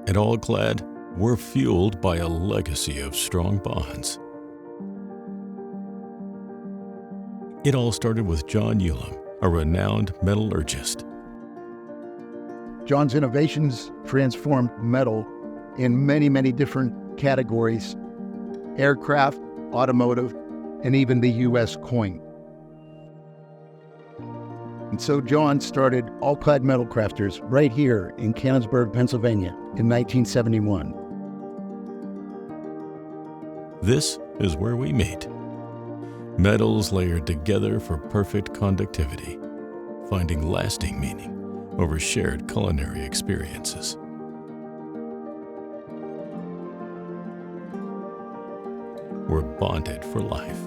At All-Clad, we're fueled by a legacy of strong bonds. It all started with John Ulam, a renowned metallurgist. John's innovations transformed metal in many, many different categories: aircraft, automotive, and even the U.S. coin. And so John started All-Clad Metal Crafters right here in Canonsburg, Pennsylvania in 1971. This is where we meet. Metals layered together for perfect conductivity, finding lasting meaning over shared culinary experiences. We're bonded for life.